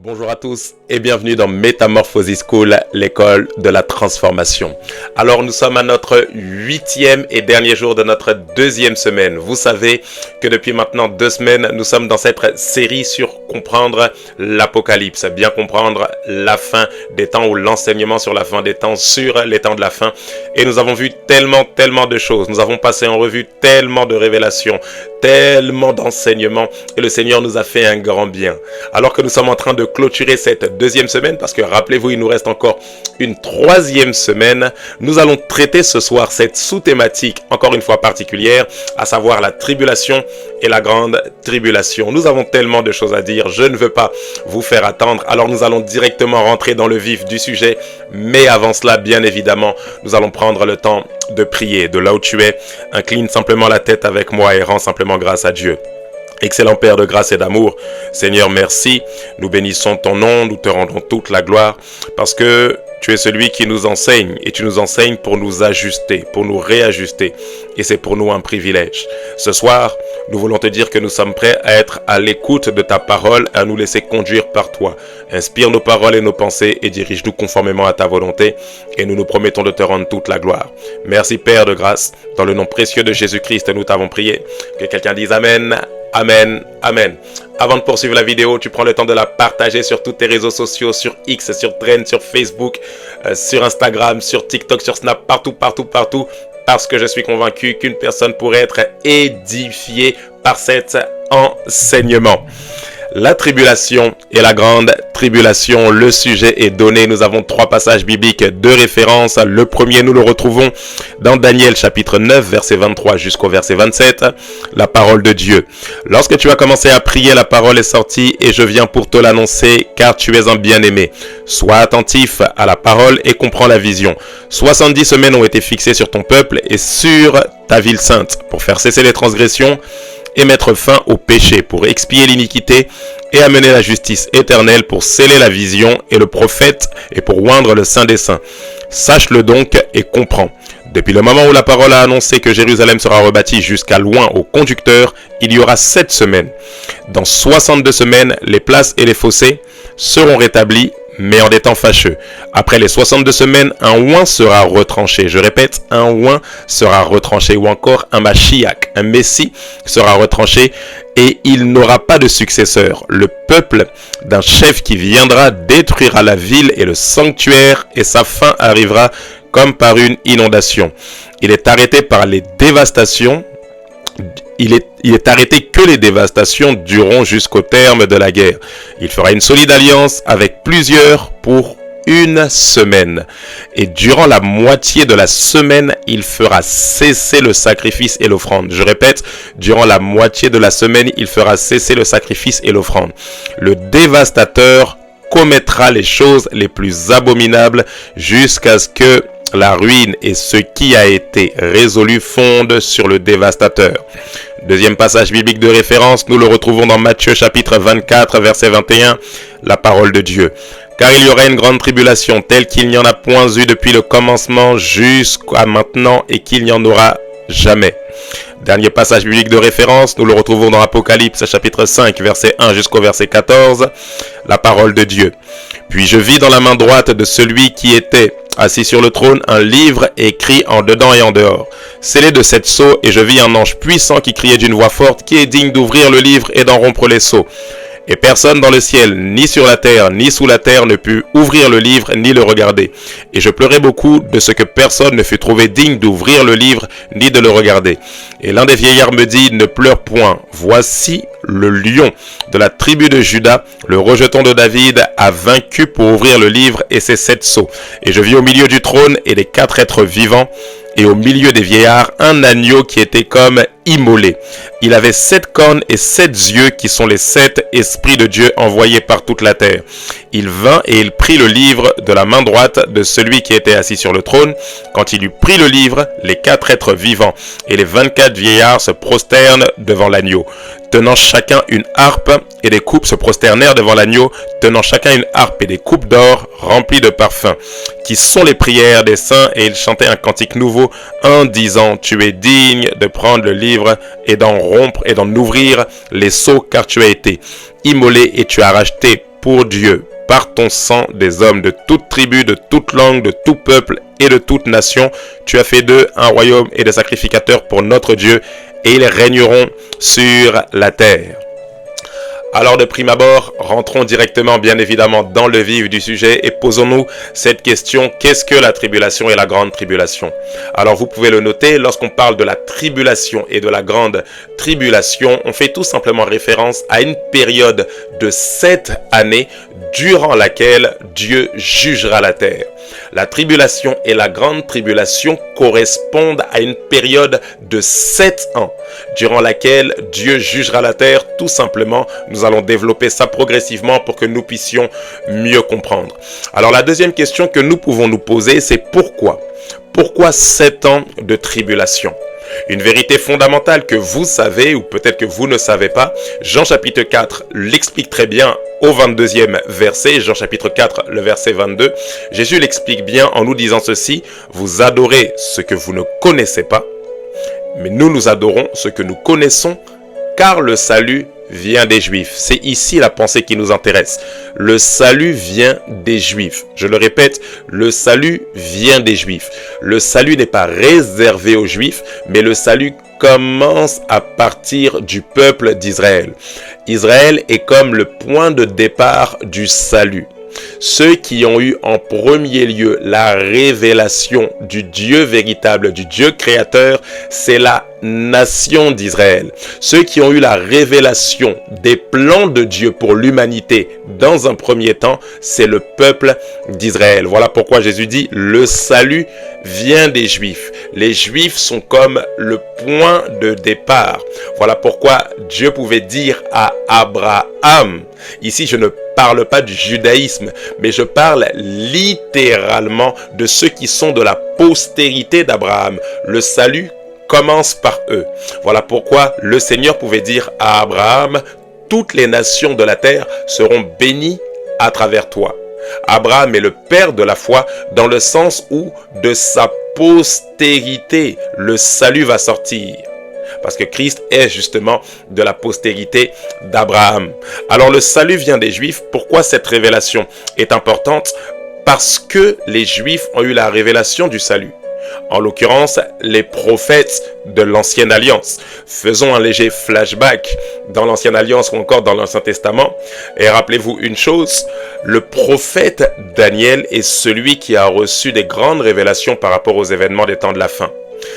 Bonjour à tous et bienvenue dans Metamorphosis School, l'école de la transformation. Alors nous sommes à notre 8e et dernier jour de notre 2e semaine. Vous savez que depuis maintenant 2 semaines, nous sommes dans cette série sur comprendre l'Apocalypse, bien comprendre la fin des temps ou l'enseignement sur la fin des temps, sur les temps de la fin. Et nous avons vu tellement de choses. Nous avons passé en revue tellement de révélations, tellement d'enseignements et le Seigneur nous a fait un grand bien. Alors que nous sommes en train de clôturer cette 2e semaine, parce que rappelez-vous, il nous reste encore une 3e semaine, nous allons traiter ce soir cette sous-thématique, encore une fois particulière, à savoir la tribulation et la grande tribulation. Nous avons tellement de choses à dire, je ne veux pas vous faire attendre, alors nous allons directement rentrer dans le vif du sujet, mais avant cela, bien évidemment, nous allons prendre le temps de prier. De là où tu es, incline simplement la tête avec moi et rends simplement grâce à Dieu. Excellent Père de grâce et d'amour, Seigneur, merci. Nous bénissons ton nom, nous te rendons toute la gloire parce que tu es celui qui nous enseigne et tu nous enseignes pour nous ajuster, pour nous réajuster. Et c'est pour nous un privilège. Ce soir, nous voulons te dire que nous sommes prêts à être à l'écoute de ta parole, à nous laisser conduire par toi. Inspire nos paroles et nos pensées et dirige-nous conformément à ta volonté. Et nous nous promettons de te rendre toute la gloire. Merci Père de grâce. Dans le nom précieux de Jésus-Christ, nous t'avons prié. Que quelqu'un dise Amen. Amen, Amen. Avant de poursuivre la vidéo, tu prends le temps de la partager sur tous tes réseaux sociaux, sur X, sur Trend, sur Facebook, sur Instagram, sur TikTok, sur Snap, partout, parce que je suis convaincu qu'une personne pourrait être édifiée par cet enseignement. La tribulation et la grande tribulation, le sujet est donné. Nous avons 3 passages bibliques de référence. Le premier, nous le retrouvons dans Daniel chapitre 9, verset 23 jusqu'au verset 27. La parole de Dieu. Lorsque tu as commencé à prier, la parole est sortie et je viens pour te l'annoncer car tu es un bien-aimé. Sois attentif à la parole et comprends la vision. 70 semaines ont été fixées sur ton peuple et sur ta ville sainte pour faire cesser les transgressions et mettre fin au péché, pour expier l'iniquité et amener la justice éternelle, pour sceller la vision et le prophète et pour oindre le Saint des Saints. Sache-le donc et comprends. Depuis le moment où la parole a annoncé que Jérusalem sera rebâtie jusqu'à loin au conducteur, il y aura 7 semaines. Dans 62 semaines, les places et les fossés seront rétablis, mais en des temps fâcheux. Après les 62 semaines, un oint sera retranché. Je répète, un oint sera retranché, ou encore un Mashiach, un Messie sera retranché, et il n'aura pas de successeur. Le peuple d'un chef qui viendra détruira la ville et le sanctuaire, et sa fin arrivera comme par une inondation. Il est arrêté par les dévastations. Il est arrêté que les dévastations dureront jusqu'au terme de la guerre. Il fera une solide alliance avec plusieurs pour une semaine. Et durant la moitié de la semaine, il fera cesser le sacrifice et l'offrande. Je répète, durant la moitié de la semaine, il fera cesser le sacrifice et l'offrande. Le dévastateur commettra les choses les plus abominables jusqu'à ce que la ruine et ce qui a été résolu fondent sur le dévastateur. Deuxième passage biblique de référence, nous le retrouvons dans Matthieu chapitre 24, verset 21, la parole de Dieu. Car il y aura une grande tribulation telle qu'il n'y en a point eu depuis le commencement jusqu'à maintenant et qu'il n'y en aura jamais. Dernier passage biblique de référence, nous le retrouvons dans Apocalypse chapitre 5, verset 1 jusqu'au verset 14, la parole de Dieu. Puis je vis dans la main droite de celui qui était assis sur le trône un livre écrit en dedans et en dehors, scellé de 7 sceaux, et je vis un ange puissant qui criait d'une voix forte, qui est digne d'ouvrir le livre et d'en rompre les sceaux. Et personne dans le ciel, ni sur la terre, ni sous la terre ne put ouvrir le livre, ni le regarder. Et je pleurais beaucoup de ce que personne ne fut trouvé digne d'ouvrir le livre, ni de le regarder. Et l'un des vieillards me dit, ne pleure point. Voici le lion de la tribu de Juda, le rejeton de David, a vaincu pour ouvrir le livre et ses 7 sceaux. Et je vis au milieu du trône et les 4 êtres vivants, et au milieu des vieillards, un agneau qui était comme immolé. Il avait 7 cornes et 7 yeux qui sont les 7 esprits de Dieu envoyés par toute la terre. Il vint et il prit le livre de la main droite de celui qui était assis sur le trône. Quand il eut pris le livre, les 4 êtres vivants et les 24 vieillards se prosternent devant l'agneau, tenant chacun une harpe et des coupes, se prosternèrent devant l'agneau, tenant chacun une harpe et des coupes d'or remplies de parfums, qui sont les prières des saints, et ils chantaient un cantique nouveau en disant, tu es digne de prendre le livre et d'en rompre et d'en ouvrir les sceaux, car tu as été immolé et tu as racheté pour Dieu par ton sang des hommes de toute tribu, de toute langue, de tout peuple et de toute nation. Tu as fait d'eux un royaume et des sacrificateurs pour notre Dieu, et ils régneront sur la terre. Alors de prime abord, rentrons directement bien évidemment dans le vif du sujet et posons-nous cette question: qu'est-ce que la tribulation et la grande tribulation? Alors vous pouvez le noter, lorsqu'on parle de la tribulation et de la grande tribulation, on fait tout simplement référence à une période de 7 années durant laquelle Dieu jugera la terre. La tribulation et la grande tribulation correspondent à une période de 7 ans durant laquelle Dieu jugera la terre. Tout simplement, nous allons développer ça progressivement pour que nous puissions mieux comprendre. Alors la deuxième question que nous pouvons nous poser, c'est pourquoi? Pourquoi 7 ans de tribulation? Une vérité fondamentale que vous savez ou peut-être que vous ne savez pas, Jean chapitre 4 l'explique très bien au 22e verset, Jean chapitre 4, le verset 22. Jésus l'explique bien en nous disant ceci: vous adorez ce que vous ne connaissez pas, mais nous adorons ce que nous connaissons, car le salut vient des Juifs. C'est ici la pensée qui nous intéresse. Le salut vient des Juifs. Je le répète, le salut vient des Juifs. Le salut n'est pas réservé aux Juifs, mais le salut commence à partir du peuple d'Israël. Israël est comme le point de départ du salut. Ceux qui ont eu en premier lieu la révélation du Dieu véritable, du Dieu créateur, c'est la nation d'Israël. Ceux qui ont eu la révélation des plans de Dieu pour l'humanité dans un premier temps, c'est le peuple d'Israël. Voilà pourquoi Jésus dit: le salut vient des Juifs. Les Juifs sont comme le point de départ. Voilà pourquoi Dieu pouvait dire à Abraham, ici je ne parle pas du judaïsme, mais je parle littéralement de ceux qui sont de la postérité d'Abraham. Le salut commence par eux. Voilà pourquoi le Seigneur pouvait dire à Abraham: toutes les nations de la terre seront bénies à travers toi. Abraham est le père de la foi dans le sens où de sa postérité le salut va sortir. Parce que Christ est justement de la postérité d'Abraham. Alors le salut vient des Juifs. Pourquoi cette révélation est importante? Parce que les Juifs ont eu la révélation du salut. En l'occurrence, les prophètes de l'Ancienne Alliance. Faisons un léger flashback dans l'Ancienne Alliance ou encore dans l'Ancien Testament. Et rappelez-vous une chose, le prophète Daniel est celui qui a reçu des grandes révélations par rapport aux événements des temps de la fin.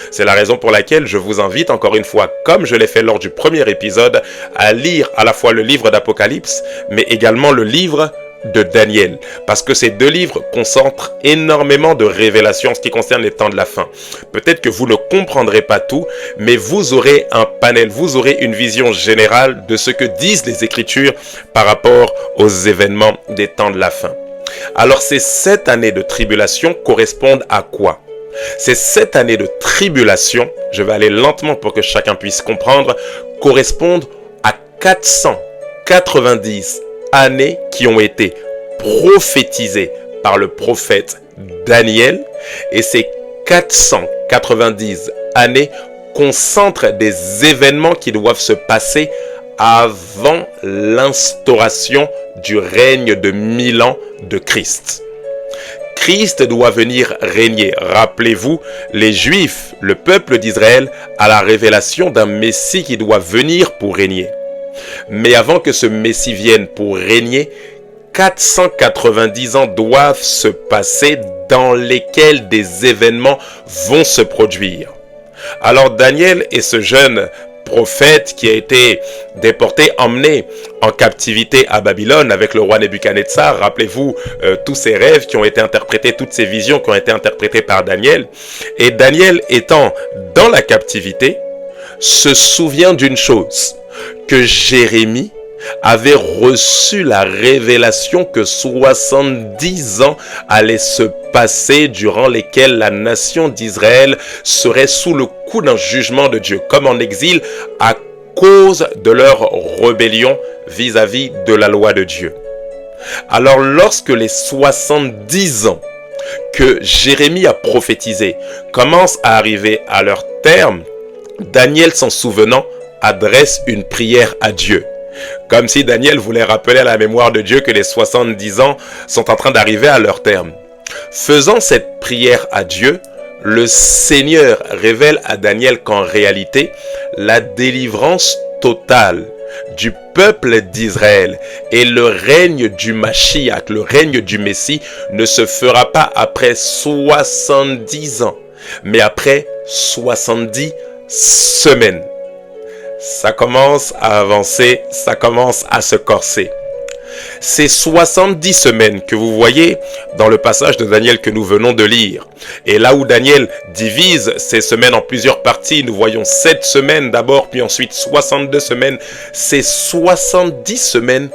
C'est la raison pour laquelle je vous invite encore une fois, comme je l'ai fait lors du premier épisode, à lire à la fois le livre d'Apocalypse, mais également le livre de Daniel, parce que ces deux livres concentrent énormément de révélations en ce qui concerne les temps de la fin. Peut-être que vous ne comprendrez pas tout, mais vous aurez un panel, vous aurez une vision générale de ce que disent les Écritures par rapport aux événements des temps de la fin. Alors ces 7 années de tribulation correspondent à quoi? Ces 7 années de tribulation, je vais aller lentement pour que chacun puisse comprendre, correspondent à 490 années qui ont été prophétisées par le prophète Daniel, et ces 490 années concentrent des événements qui doivent se passer avant l'instauration du règne de 1000 ans de Christ. Christ doit venir régner. Rappelez-vous, les Juifs, le peuple d'Israël, a la révélation d'un Messie qui doit venir pour régner. Mais avant que ce Messie vienne pour régner, 490 ans doivent se passer dans lesquels des événements vont se produire. Alors Daniel est ce jeune prophète qui a été déporté, emmené en captivité à Babylone avec le roi Nebuchadnezzar. Rappelez-vous tous ces rêves qui ont été interprétés, toutes ces visions qui ont été interprétées par Daniel. Et Daniel, étant dans la captivité, se souvient d'une chose, que Jérémie avait reçu la révélation que 70 ans allaient se passer durant lesquels la nation d'Israël serait sous le coup d'un jugement de Dieu, comme en exil, à cause de leur rébellion vis-à-vis de la loi de Dieu. Alors lorsque les 70 ans que Jérémie a prophétisé commencent à arriver à leur terme, Daniel, s'en souvenant, adresse une prière à Dieu. Comme si Daniel voulait rappeler à la mémoire de Dieu que les 70 ans sont en train d'arriver à leur terme. Faisant cette prière à Dieu, le Seigneur révèle à Daniel qu'en réalité, la délivrance totale du peuple d'Israël et le règne du Mashiach, le règne du Messie, ne se fera pas après 70 ans, mais après 70 semaines. Ça commence à avancer, ça commence à se corser. Ces 70 semaines que vous voyez dans le passage de Daniel que nous venons de lire, et là où Daniel divise ces semaines en plusieurs parties, nous voyons 7 semaines d'abord, puis ensuite 62 semaines. Ces 70 semaines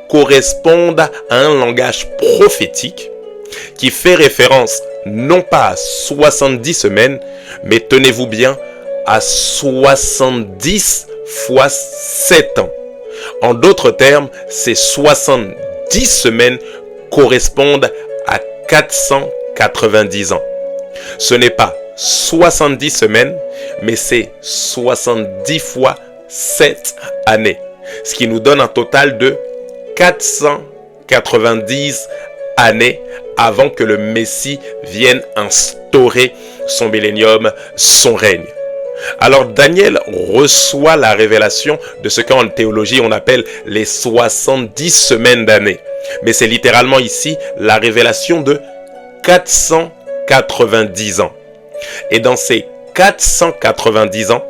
correspondent à un langage prophétique qui fait référence non pas à 70 semaines, mais tenez-vous bien, à 70 fois 7 ans. En d'autres termes, ces 70 semaines correspondent à 490 ans. Ce n'est pas 70 semaines, mais c'est 70 fois 7 années. Ce qui nous donne un total de 490 années avant que le Messie vienne instaurer son millénium, son règne. Alors Daniel reçoit la révélation de ce qu'en théologie on appelle les 70 semaines d'années. Mais c'est littéralement ici la révélation de 490 ans. Et dans ces 490 ans,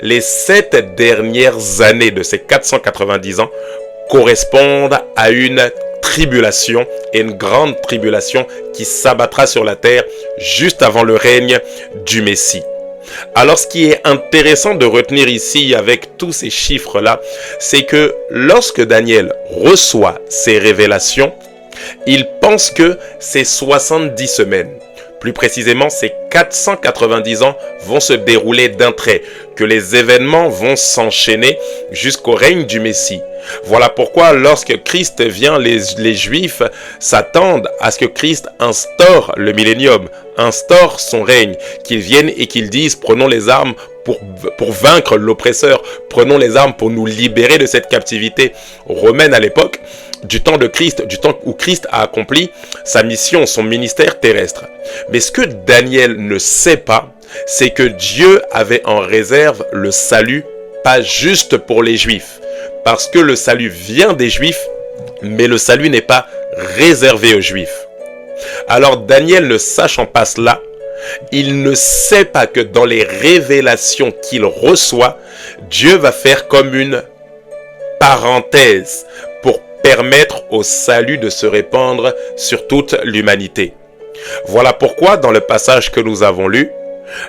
les 7 dernières années de ces 490 ans correspondent à une tribulation, et une grande tribulation qui s'abattra sur la terre juste avant le règne du Messie. Alors ce qui est intéressant de retenir ici avec tous ces chiffres-là, c'est que lorsque Daniel reçoit ces révélations, il pense que ces 70 semaines, plus précisément ces 490 ans, vont se dérouler d'un trait, que les événements vont s'enchaîner jusqu'au règne du Messie. Voilà pourquoi lorsque Christ vient, les Juifs s'attendent à ce que Christ instaure le millénium, instaure son règne, qu'il vienne et qu'il dise « Prenons les armes pour vaincre l'oppresseur, prenons les armes pour nous libérer de cette captivité romaine à l'époque, du temps de Christ, du temps où Christ a accompli sa mission, son ministère terrestre. » Mais ce que Daniel ne sait pas, c'est que Dieu avait en réserve le salut, pas juste pour les Juifs, parce que le salut vient des Juifs, mais le salut n'est pas réservé aux Juifs. Alors Daniel, ne sachant pas cela, il ne sait pas que dans les révélations qu'il reçoit, Dieu va faire comme une parenthèse pour permettre au salut de se répandre sur toute l'humanité. Voilà pourquoi dans le passage que nous avons lu,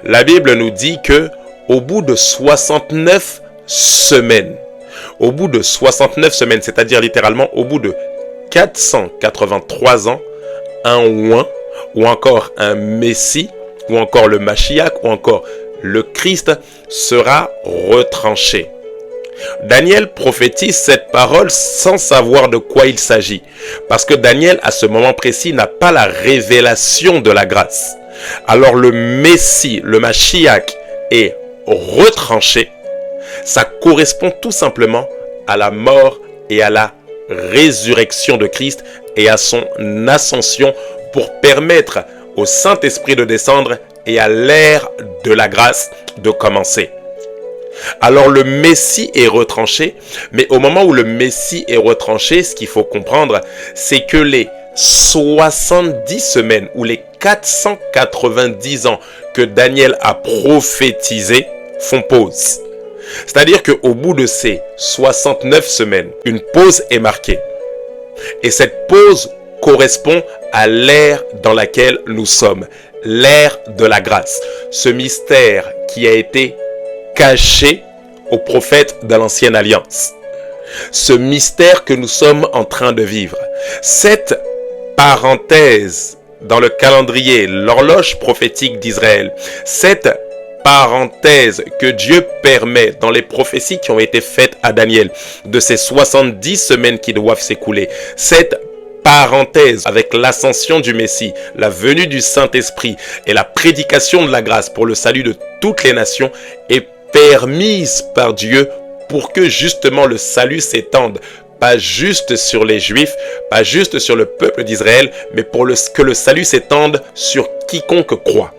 la Bible nous dit que au bout de 69 semaines, c'est-à-dire littéralement au bout de 483 ans, un oint, ou encore un Messie, ou encore le Mashiach, ou encore le Christ sera retranché. Daniel prophétise cette parole sans savoir de quoi il s'agit, parce que Daniel, à ce moment précis, n'a pas la révélation de la grâce. Alors le Messie, le Mashiach, est retranché. Ça correspond tout simplement à la mort et à la résurrection de Christ et à son ascension pour permettre au Saint-Esprit de descendre et à l'ère de la grâce de commencer. Alors le Messie est retranché, mais au moment où le Messie est retranché, ce qu'il faut comprendre, c'est que les 70 semaines ou les 490 ans que Daniel a prophétisé font pause. C'est-à-dire qu'au bout de ces 69 semaines, une pause est marquée. Et cette pause correspond à l'ère dans laquelle nous sommes, l'ère de la grâce. Ce mystère qui a été caché aux prophètes de l'Ancienne Alliance. Ce mystère que nous sommes en train de vivre. Cette parenthèse dans le calendrier, l'horloge prophétique d'Israël. Cette parenthèse que Dieu permet dans les prophéties qui ont été faites à Daniel de ces 70 semaines qui doivent s'écouler. Cette parenthèse avec l'ascension du Messie, la venue du Saint-Esprit et la prédication de la grâce pour le salut de toutes les nations est permise par Dieu pour que justement le salut s'étende, pas juste sur les Juifs, pas juste sur le peuple d'Israël, mais pour que le salut s'étende sur quiconque croit.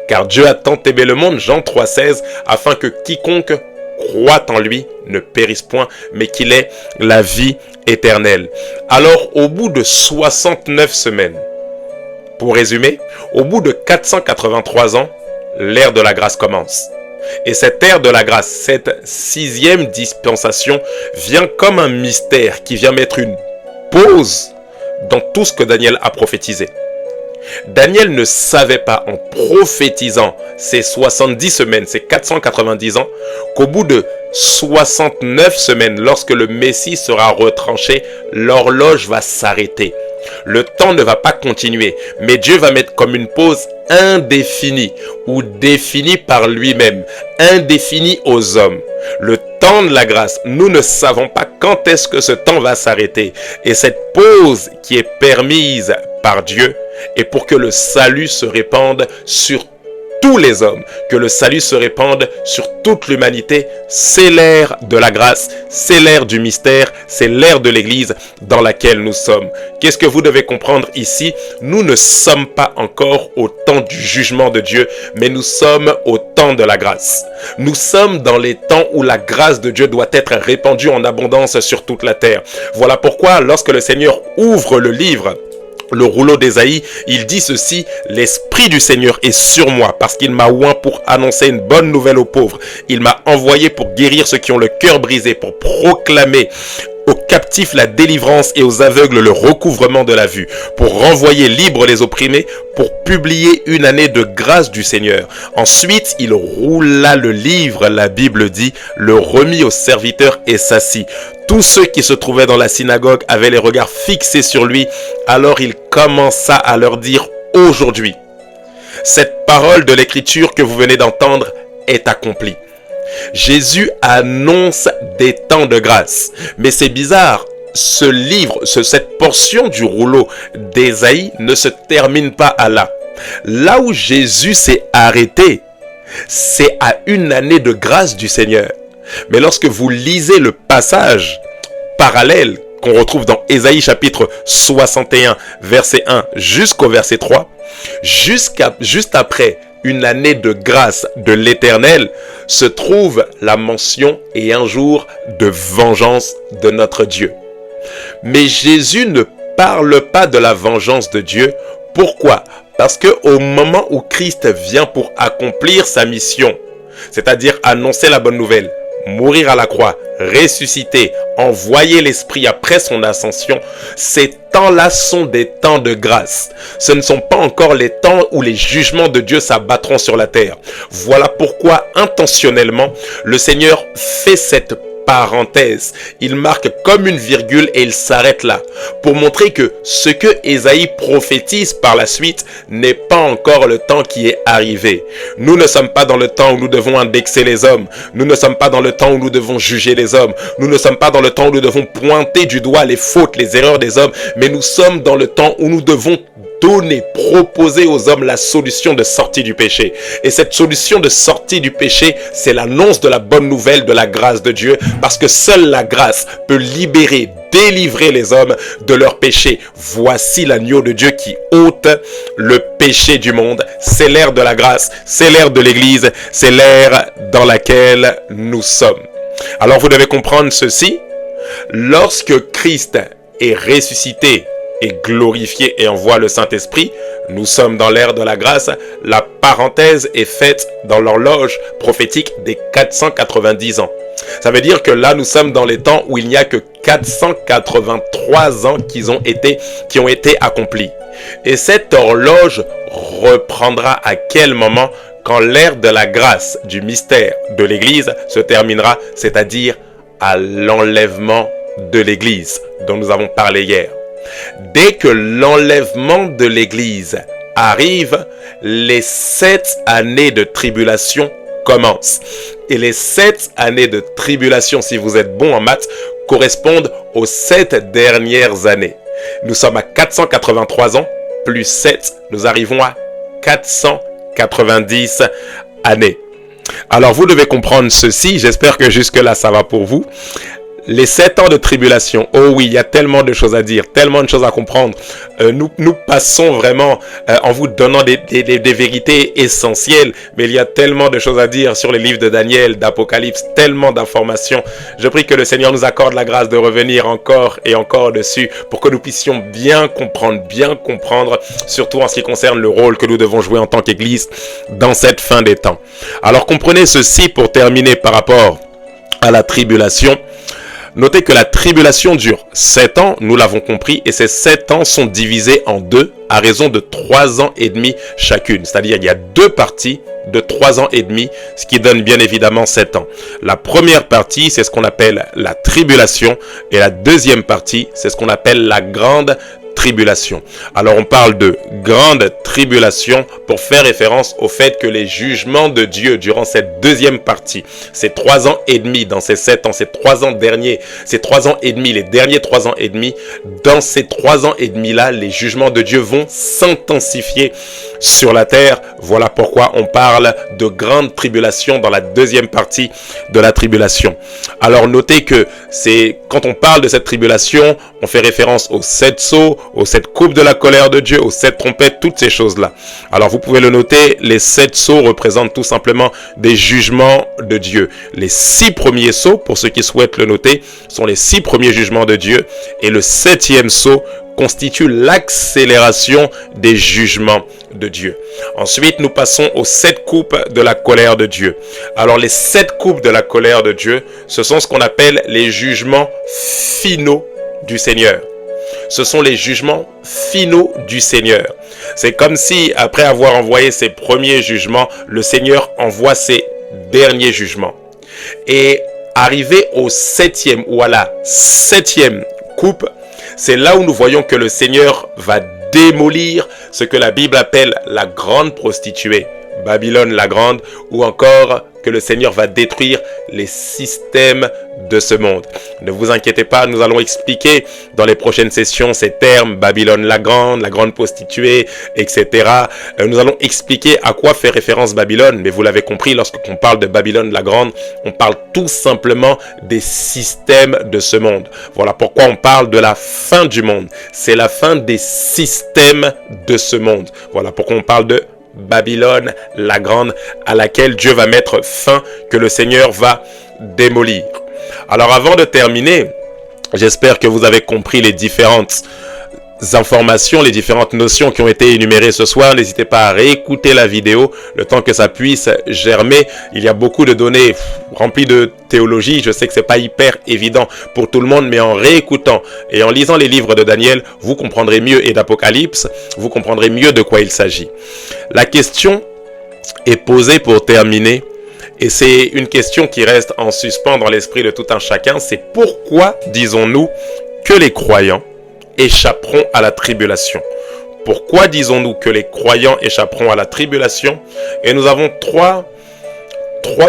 Car Dieu a tant aimé le monde, Jean 3,16, afin que quiconque croit en lui ne périsse point, mais qu'il ait la vie éternelle. Alors, au bout de 69 semaines, pour résumer, au bout de 483 ans, l'ère de la grâce commence. Et cette ère de la grâce, cette 6e dispensation, vient comme un mystère qui vient mettre une pause dans tout ce que Daniel a prophétisé. Daniel ne savait pas, en prophétisant ces 70 semaines, ces 490 ans, qu'au bout de 69 semaines, lorsque le Messie sera retranché, l'horloge va s'arrêter. Le temps ne va pas continuer, mais Dieu va mettre comme une pause indéfinie ou définie par lui-même, indéfinie aux hommes. Le temps de la grâce, nous ne savons pas quand est-ce que ce temps va s'arrêter. Et cette pause qui est permise par Dieu est pour que le salut se répande sur tous les hommes, que le salut se répande sur toute l'humanité. C'est l'ère de la grâce, c'est l'ère du mystère, c'est l'ère de l'Église dans laquelle nous sommes. Qu'est-ce que vous devez comprendre ici? Nous ne sommes pas encore au temps du jugement de Dieu, mais nous sommes au temps de la grâce. Nous sommes dans les temps où la grâce de Dieu doit être répandue en abondance sur toute la terre. Voilà pourquoi lorsque le Seigneur ouvre le livre, le rouleau d'Ésaïe, il dit ceci: l'Esprit du Seigneur est sur moi parce qu'il m'a oint pour annoncer une bonne nouvelle aux pauvres. Il m'a envoyé pour guérir ceux qui ont le cœur brisé, pour proclamer aux captifs la délivrance et aux aveugles le recouvrement de la vue, pour renvoyer libres les opprimés, pour publier une année de grâce du Seigneur. Ensuite, il roula le livre, la Bible dit, le remit aux serviteurs et s'assit. Tous ceux qui se trouvaient dans la synagogue avaient les regards fixés sur lui. Alors il commença à leur dire: aujourd'hui, cette parole de l'Écriture que vous venez d'entendre est accomplie. Jésus annonce des temps de grâce. Mais c'est bizarre, ce livre, cette portion du rouleau d'Ésaïe ne se termine pas à là. Là où Jésus s'est arrêté, c'est à une année de grâce du Seigneur. Mais lorsque vous lisez le passage parallèle qu'on retrouve dans Ésaïe chapitre 61, verset 1 jusqu'au verset 3, juste après une année de grâce de l'Éternel, se trouve la mention et un jour de vengeance de notre Dieu. Mais Jésus ne parle pas de la vengeance de Dieu. Pourquoi? Parce que au moment où Christ vient pour accomplir sa mission, c'est-à-dire annoncer la bonne nouvelle, mourir à la croix, ressusciter, envoyer l'Esprit après son ascension, ces temps-là sont des temps de grâce. Ce ne sont pas encore les temps où les jugements de Dieu s'abattront sur la terre. Voilà pourquoi intentionnellement, le Seigneur fait cette parenthèse. Il marque comme une virgule et il s'arrête là pour montrer que ce que Ésaïe prophétise par la suite n'est pas encore le temps qui est arrivé. Nous ne sommes pas dans le temps où nous devons indexer les hommes. Nous ne sommes pas dans le temps où nous devons juger les hommes. Nous ne sommes pas dans le temps où nous devons pointer du doigt les fautes, les erreurs des hommes, mais nous sommes dans le temps où nous devons proposer aux hommes la solution de sortie du péché. Et cette solution de sortie du péché, c'est l'annonce de la bonne nouvelle de la grâce de Dieu, parce que seule la grâce peut libérer, délivrer les hommes de leur péché. Voici l'agneau de Dieu qui ôte le péché du monde. C'est l'ère de la grâce, c'est l'ère de l'Église, c'est l'ère dans laquelle nous sommes. Alors vous devez comprendre ceci: lorsque Christ est ressuscité et glorifié et envoie le Saint-Esprit, nous sommes dans l'ère de la grâce. La parenthèse est faite dans l'horloge prophétique des 490 ans. Ça veut dire que là, nous sommes dans les temps où il n'y a que 483 ans qui ont été accomplis. Et cette horloge reprendra à quel moment? Quand l'ère de la grâce, du mystère de l'Église se terminera, c'est-à-dire à l'enlèvement de l'Église dont nous avons parlé hier. Dès que l'enlèvement de l'Église arrive, les 7 années de tribulation commencent. Et les 7 années de tribulation, si vous êtes bon en maths, correspondent aux 7 dernières années. Nous sommes à 483 ans, plus 7, nous arrivons à 490 années. Alors vous devez comprendre ceci, j'espère que jusque-là ça va pour vous. Les 7 ans de tribulation, oh oui, il y a tellement de choses à dire, tellement de choses à comprendre. Nous passons vraiment en vous donnant des vérités essentielles, mais il y a tellement de choses à dire sur les livres de Daniel, d'Apocalypse, tellement d'informations. Je prie que le Seigneur nous accorde la grâce de revenir encore et encore dessus pour que nous puissions bien comprendre, surtout en ce qui concerne le rôle que nous devons jouer en tant qu'Église dans cette fin des temps. Alors comprenez ceci pour terminer par rapport à la tribulation. Notez que la tribulation dure 7 ans, nous l'avons compris, et ces 7 ans sont divisés en deux à raison de 3 ans et demi chacune. C'est-à-dire il y a 2 parties de 3 ans et demi, ce qui donne bien évidemment 7 ans. La première partie, c'est ce qu'on appelle la tribulation, et la deuxième partie, c'est ce qu'on appelle la grande tribulation. Alors on parle de grande tribulation pour faire référence au fait que les jugements de Dieu durant cette deuxième partie, ces 3 ans et demi dans ces 7 ans, ces 3 ans derniers, ces 3 ans et demi, les derniers 3 ans et demi, dans ces 3 ans et demi là, les jugements de Dieu vont s'intensifier sur la terre. Voilà pourquoi on parle de grande tribulation dans la deuxième partie de la tribulation. Alors notez que c'est quand on parle de cette tribulation, on fait référence aux 7 sceaux, aux 7 coupes de la colère de Dieu, aux 7 trompettes, toutes ces choses-là. Alors vous pouvez le noter, les 7 sceaux représentent tout simplement des jugements de Dieu. Les 6 premiers sceaux, pour ceux qui souhaitent le noter, sont les 6 premiers jugements de Dieu, et le 7e sceau constitue l'accélération des jugements de Dieu. Ensuite, nous passons aux 7 coupes de la colère de Dieu. Alors, les 7 coupes de la colère de Dieu, ce sont ce qu'on appelle les jugements finaux du Seigneur. Ce sont les jugements finaux du Seigneur. C'est comme si, après avoir envoyé ses premiers jugements, le Seigneur envoie ses derniers jugements. Et arrivé au 7e ou à la 7e coupe, c'est là où nous voyons que le Seigneur va démolir ce que la Bible appelle la grande prostituée, Babylone la grande, ou encore que le Seigneur va détruire les systèmes de ce monde. Ne vous inquiétez pas, nous allons expliquer dans les prochaines sessions ces termes, Babylone la grande prostituée, etc. Nous allons expliquer à quoi fait référence Babylone, mais vous l'avez compris, lorsqu'on parle de Babylone la grande, on parle tout simplement des systèmes de ce monde. Voilà pourquoi on parle de la fin du monde. C'est la fin des systèmes de ce monde. Voilà pourquoi on parle de Babylone la grande, à laquelle Dieu va mettre fin, que le Seigneur va démolir. Alors avant de terminer, j'espère que vous avez compris les différentes informations, les différentes notions qui ont été énumérées ce soir. N'hésitez pas à réécouter la vidéo le temps que ça puisse germer. Il y a beaucoup de données remplies de théologie. Je sais que c'est pas hyper évident pour tout le monde, mais en réécoutant et en lisant les livres de Daniel, vous comprendrez mieux, et d'Apocalypse, vous comprendrez mieux de quoi il s'agit. La question est posée pour terminer, et c'est une question qui reste en suspens dans l'esprit de tout un chacun. C'est pourquoi disons-nous que les croyants échapperont à la tribulation? Pourquoi disons-nous que les croyants échapperont à la tribulation? Et nous avons trois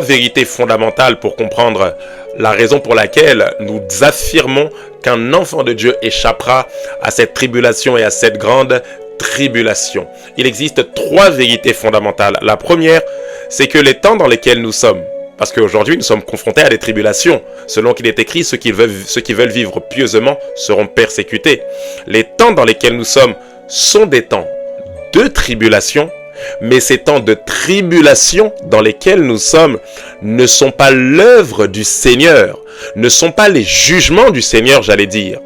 vérités fondamentales pour comprendre la raison pour laquelle nous affirmons qu'un enfant de Dieu échappera à cette tribulation et à cette grande tribulation. Il existe 3 vérités fondamentales. La première, c'est que les temps dans lesquels nous sommes, parce qu'aujourd'hui, nous sommes confrontés à des tribulations. Selon qu'il est écrit, ceux qui veulent vivre pieusement seront persécutés. Les temps dans lesquels nous sommes sont des temps de tribulation, mais ces temps de tribulation dans lesquels nous sommes ne sont pas l'œuvre du Seigneur, ne sont pas les jugements du Seigneur, j'allais dire,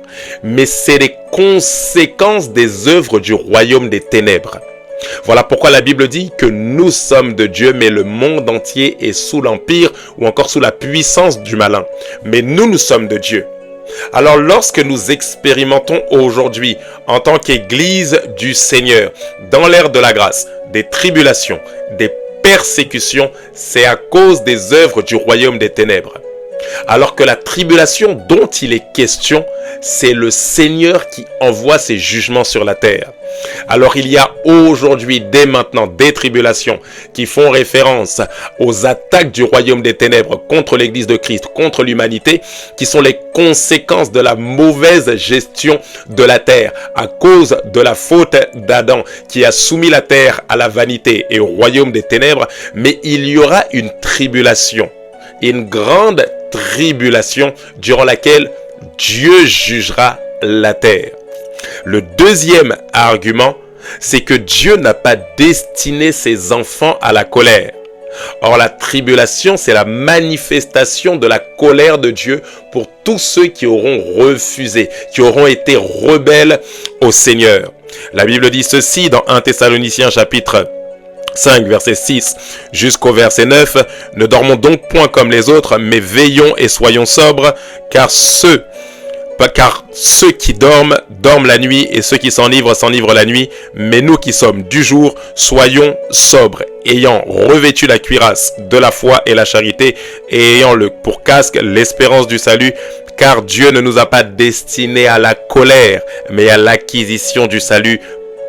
mais c'est les conséquences des œuvres du royaume des ténèbres. Voilà pourquoi la Bible dit que nous sommes de Dieu, mais le monde entier est sous l'empire ou encore sous la puissance du malin. Mais nous sommes de Dieu. Alors lorsque nous expérimentons aujourd'hui, en tant qu'Église du Seigneur, dans l'ère de la grâce, des tribulations, des persécutions, c'est à cause des œuvres du royaume des ténèbres. Alors que la tribulation dont il est question, c'est le Seigneur qui envoie ses jugements sur la terre. Alors il y a aujourd'hui, dès maintenant, des tribulations qui font référence aux attaques du royaume des ténèbres contre l'Église de Christ, contre l'humanité, qui sont les conséquences de la mauvaise gestion de la terre, à cause de la faute d'Adam, qui a soumis la terre à la vanité et au royaume des ténèbres. Mais il y aura une tribulation, une grande tribulation durant laquelle Dieu jugera la terre. Le deuxième argument, c'est que Dieu n'a pas destiné ses enfants à la colère. Or, la tribulation, c'est la manifestation de la colère de Dieu pour tous ceux qui auront refusé, qui auront été rebelles au Seigneur. La Bible dit ceci dans 1 Thessaloniciens chapitre 5, verset 6 jusqu'au verset 9. « Ne dormons donc point comme les autres, mais veillons et soyons sobres, car ceux qui dorment, dorment la nuit, et ceux qui s'enivrent, s'enivrent la nuit. Mais nous qui sommes du jour, soyons sobres, ayant revêtu la cuirasse de la foi et la charité, et ayant pour casque l'espérance du salut, car Dieu ne nous a pas destinés à la colère, mais à l'acquisition du salut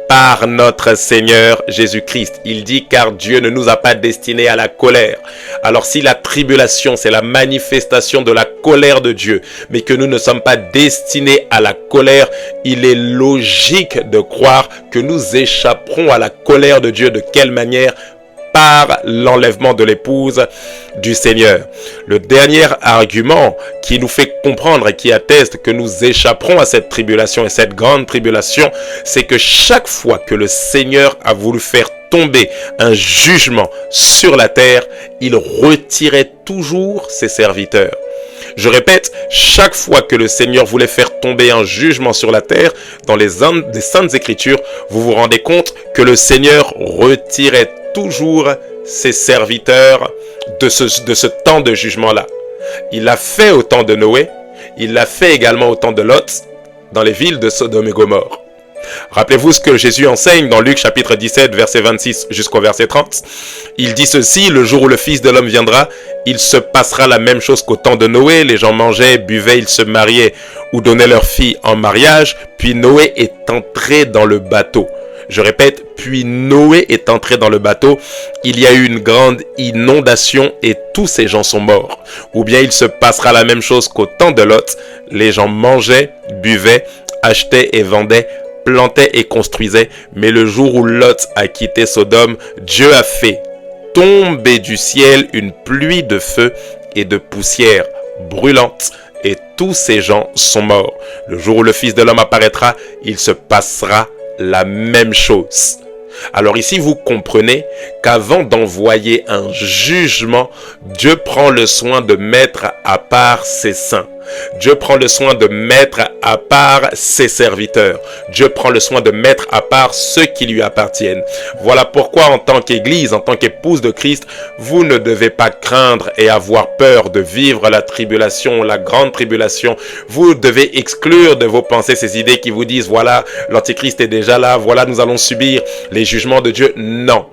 par notre Seigneur Jésus-Christ. » Il dit car Dieu ne nous a pas destinés à la colère. Alors si la tribulation, c'est la manifestation de la colère de Dieu, mais que nous ne sommes pas destinés à la colère, il est logique de croire que nous échapperons à la colère de Dieu. De quelle manière? Par l'enlèvement de l'épouse du Seigneur. Le dernier argument qui nous fait comprendre et qui atteste que nous échapperons à cette tribulation et cette grande tribulation, c'est que chaque fois que le Seigneur a voulu faire tomber un jugement sur la terre, il retirait toujours ses serviteurs. Je répète, chaque fois que le Seigneur voulait faire tomber un jugement sur la terre, dans les Saintes Écritures, vous vous rendez compte que le Seigneur retirait toujours ses serviteurs de ce temps de jugement-là. Il l'a fait au temps de Noé, il l'a fait également au temps de Lot, dans les villes de Sodome et Gomorrhe. Rappelez-vous ce que Jésus enseigne dans Luc chapitre 17, verset 26 jusqu'au verset 30. Il dit ceci: « Le jour où le Fils de l'homme viendra, il se passera la même chose qu'au temps de Noé. Les gens mangeaient, buvaient, ils se mariaient ou donnaient leurs filles en mariage. Puis Noé est entré dans le bateau. » Je répète, puis Noé est entré dans le bateau, il y a eu une grande inondation et tous ces gens sont morts. Ou bien il se passera la même chose qu'au temps de Lot, les gens mangeaient, buvaient, achetaient et vendaient, plantaient et construisaient. Mais le jour où Lot a quitté Sodome, Dieu a fait tomber du ciel une pluie de feu et de poussière brûlante. Et tous ces gens sont morts. Le jour où le Fils de l'homme apparaîtra, il se passera la même chose. Alors ici, vous comprenez qu'avant d'envoyer un jugement, Dieu prend le soin de mettre à part ses saints. Dieu prend le soin de mettre à part ses serviteurs. Dieu prend le soin de mettre à part ceux qui lui appartiennent. Voilà pourquoi en tant qu'Église, en tant qu'épouse de Christ, vous ne devez pas craindre et avoir peur de vivre la tribulation, la grande tribulation. Vous devez exclure de vos pensées ces idées qui vous disent, voilà, l'Antichrist est déjà là, voilà, nous allons subir les jugements de Dieu. Non.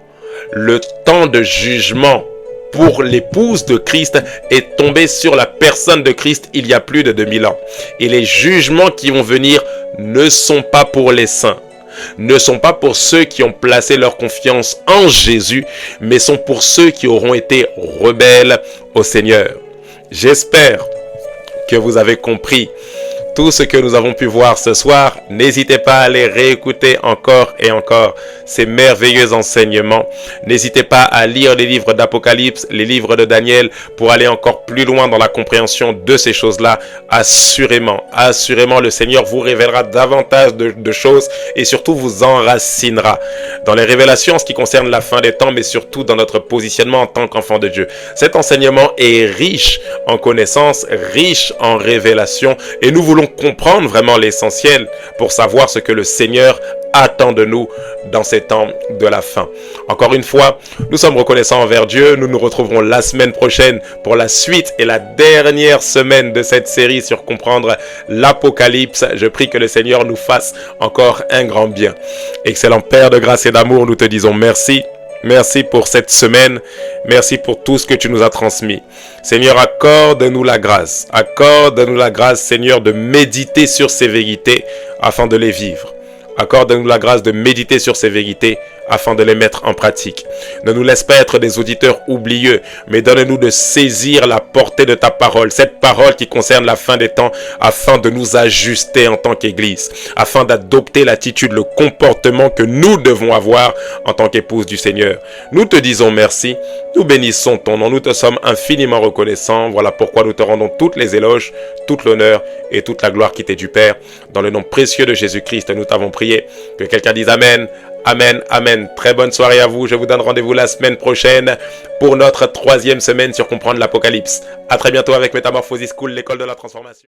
Le temps de jugement pour l'épouse de Christ est tombé sur la personne de Christ il y a plus de 2000 ans. Et les jugements qui vont venir ne sont pas pour les saints, ne sont pas pour ceux qui ont placé leur confiance en Jésus, mais sont pour ceux qui auront été rebelles au Seigneur. J'espère que vous avez compris tout ce que nous avons pu voir ce soir. N'hésitez pas à aller réécouter encore et encore ces merveilleux enseignements. N'hésitez pas à lire les livres d'Apocalypse, les livres de Daniel pour aller encore plus loin dans la compréhension de ces choses-là. Assurément, le Seigneur vous révélera davantage de choses et surtout vous enracinera dans les révélations en ce qui concerne la fin des temps, mais surtout dans notre positionnement en tant qu'enfant de Dieu. Cet enseignement est riche en connaissances, riche en révélations, et nous voulons comprendre vraiment l'essentiel pour savoir ce que le Seigneur attend de nous dans ces temps de la fin. Encore une fois, nous sommes reconnaissants envers Dieu. Nous nous retrouverons la semaine prochaine pour la suite et la dernière semaine de cette série sur comprendre l'Apocalypse. Je prie que le Seigneur nous fasse encore un grand bien. Excellent Père de grâce et d'amour, nous te disons merci. Merci pour cette semaine. Merci pour tout ce que tu nous as transmis. Seigneur, accorde-nous la grâce. Accorde-nous la grâce, Seigneur, de méditer sur ces vérités afin de les vivre. Accorde-nous la grâce de méditer sur ces vérités afin de les mettre en pratique. Ne nous laisse pas être des auditeurs oublieux, mais donne-nous de saisir la portée de ta parole, cette parole qui concerne la fin des temps, afin de nous ajuster en tant qu'Église, afin d'adopter l'attitude, le comportement que nous devons avoir en tant qu'épouse du Seigneur. Nous te disons merci, nous bénissons ton nom, nous te sommes infiniment reconnaissants. Voilà pourquoi nous te rendons toutes les éloges, toute l'honneur et toute la gloire qui t'est du Père. Dans le nom précieux de Jésus-Christ, nous t'avons prié. Que quelqu'un dise Amen. Amen, amen. Très bonne soirée à vous. Je vous donne rendez-vous la semaine prochaine pour notre 3e semaine sur comprendre l'Apocalypse. À très bientôt avec Métamorphosis School, l'école de la transformation.